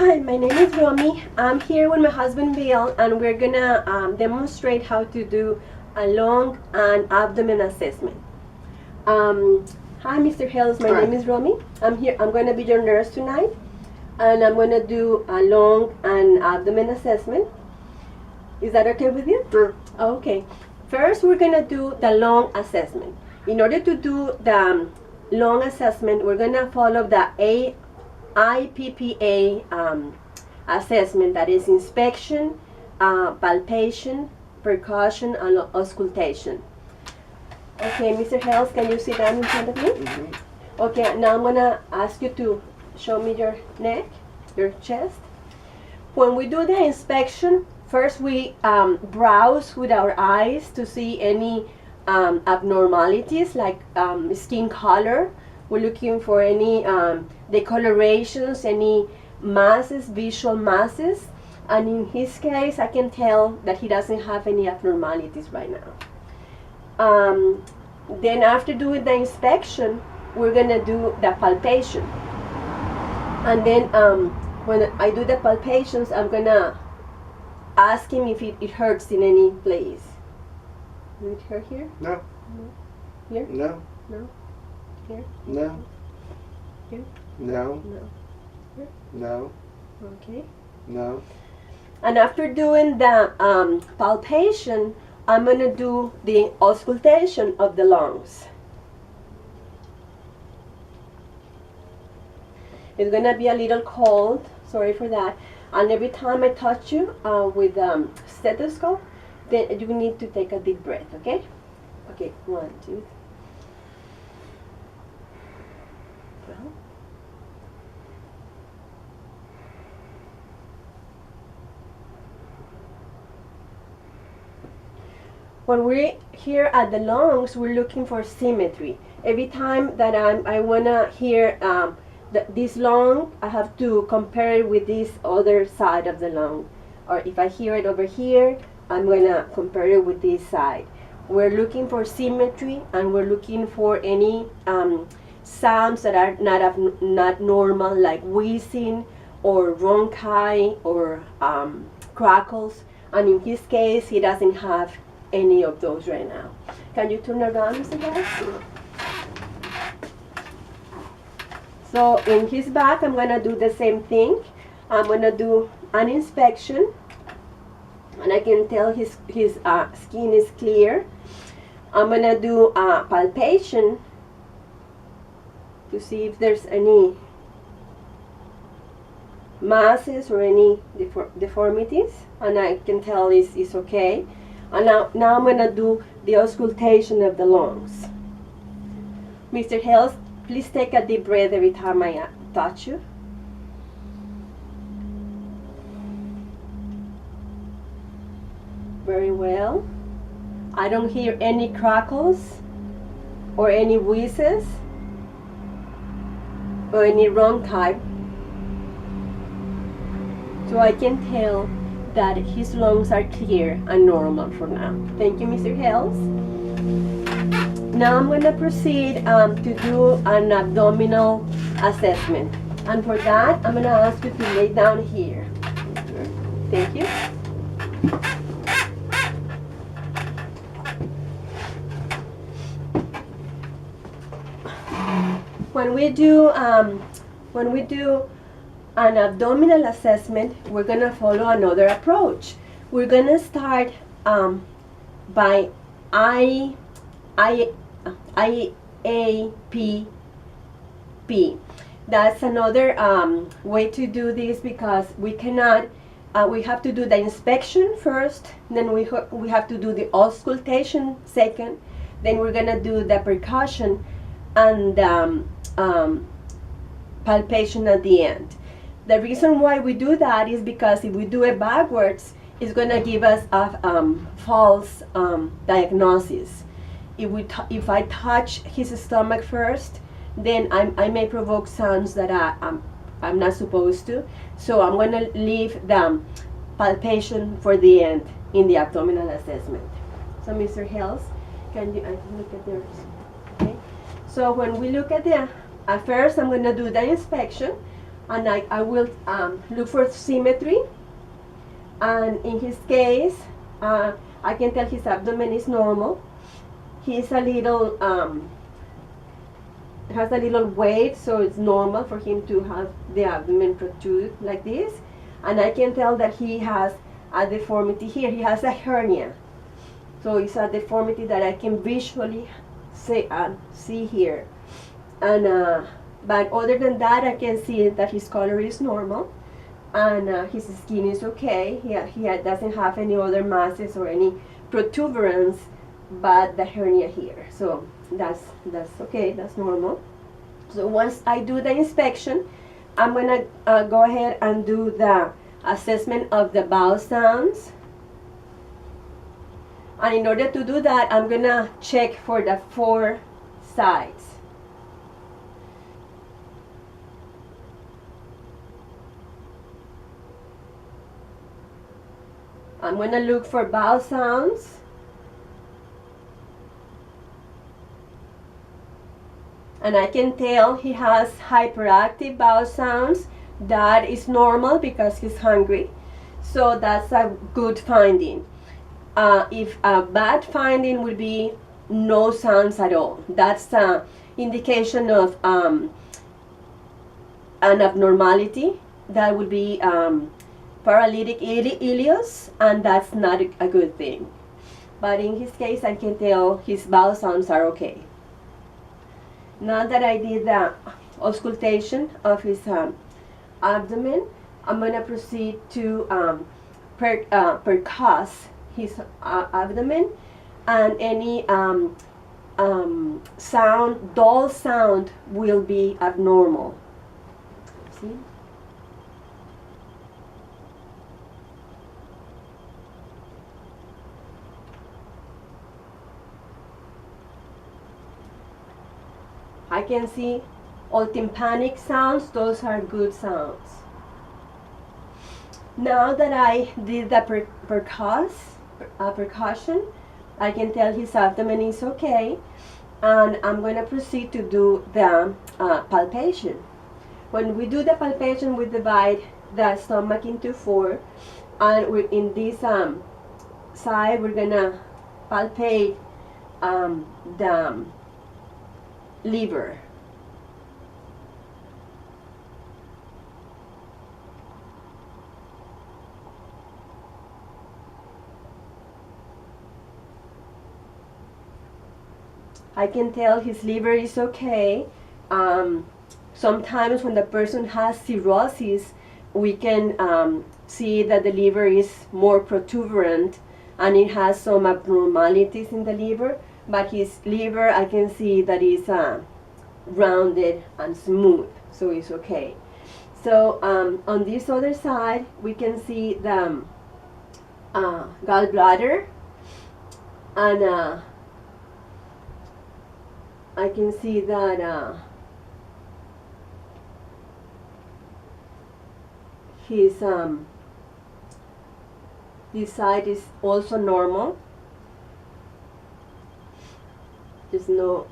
Hi, my name is Romy. I'm here with my husband Bill, and we're gonna demonstrate how to do a lung and abdomen assessment. Hi, Mr. Hales. My name is Romy. I'm here. I'm gonna be your nurse tonight, and I'm gonna do a lung and abdomen assessment. Is that okay with you? Sure. Okay. First, we're gonna do the lung assessment. In order to do the lung assessment, we're gonna follow the IPPA assessment, that is inspection, palpation, percussion, and auscultation. Okay, Mr. Hales, can you sit down in front of me? Mm-hmm. Okay, now I'm gonna ask you to show me your neck, your chest. When we do the inspection, first we browse with our eyes to see any abnormalities like skin color. We're looking for any decolorations, any masses, visual masses. And in his case, I can tell that he doesn't have any abnormalities right now. Then after doing the inspection, we're gonna do the palpation. And then when I do the palpations, I'm gonna ask him if it hurts in any place. Will it hurt here? No. No. Here? No. No. Here? No. Here? No. No. Here? No. Okay. No. And after doing the palpation, I'm going to do the auscultation of the lungs. It's going to be a little cold, sorry for that. And every time I touch you with stethoscope, then you need to take a deep breath, okay? Okay, 1, 2, 3. Well. When we're here at the lungs, we're looking for symmetry. Every time that I want to hear this lung, I have to compare it with this other side of the lung. Or if I hear it over here, I'm going to compare it with this side. We're looking for symmetry, and we're looking for any sounds that are not normal, like wheezing or ronchi or crackles. And in his case, he doesn't have any of those right now. Can you turn around, Mr. Guy? So in his back, I'm going to do the same thing. I'm going to do an inspection, and I can tell his skin is clear. I'm going to do a palpation to see if there's any masses or any deformities, and I can tell it's okay. And now I'm going to do the auscultation of the lungs. Mr. Hales, please take a deep breath every time I touch you. Very well. I don't hear any crackles or any wheezes or any ronchi. So I can tell that his lungs are clear and normal for now. Thank you, Mr. Hales. Now I'm going to proceed to do an abdominal assessment. And for that, I'm going to ask you to lay down here. Okay. Thank you. When we do an abdominal assessment, we're going to follow another approach. We're going to start by IAPP. That's another way to do this, because we cannot, we have to do the inspection first, then we have to do the auscultation second, then we're going to do the percussion and palpation at the end. The reason why we do that is because if we do it backwards, it's going to give us a false diagnosis. If I touch his stomach first, then I may provoke sounds that I'm not supposed to. So I'm going to leave the palpation for the end in the abdominal assessment. So Mr. Hales, can you look at yours? Okay. So when we look at the, first I'm going to do the inspection. and I will look for symmetry. And in his case, I can tell his abdomen is normal. He's a little has a little weight, so it's normal for him to have the abdomen protrude like this. And I can tell that he has a deformity here. He has a hernia. So it's a deformity that I can visually see here. And but other than that, I can see that his color is normal, and his skin is okay. He doesn't have any other masses or any protuberance, but the hernia here. So that's okay. That's normal. So once I do the inspection, I'm gonna go ahead and do the assessment of the vowel sounds. And in order to do that, I'm gonna check for the 4 sides. I'm gonna look for vowel sounds. And I can tell he has hyperactive vowel sounds. That is normal because he's hungry. So that's a good finding. If a bad finding would be no sounds at all. That's an indication of an abnormality. That would be paralytic ileus, and that's not a good thing. But in his case, I can tell his vowel sounds are okay. Now that I did the auscultation of his abdomen, I'm going to proceed to percuss his abdomen, and any sound, dull sound, will be abnormal. See? I can see all tympanic sounds. Those are good sounds. Now that I did the percussion, I can tell his abdomen is okay, and I'm going to proceed to do the palpation. When we do the palpation, we divide the stomach into 4, and in this side, we're going to palpate the liver. I can tell his liver is okay. Sometimes when the person has cirrhosis, we can see that the liver is more protuberant and it has some abnormalities in the liver, but his liver, I can see that is rounded and smooth, so it's okay. So on this other side, we can see the gallbladder, and I can see that his this side is also normal. There's no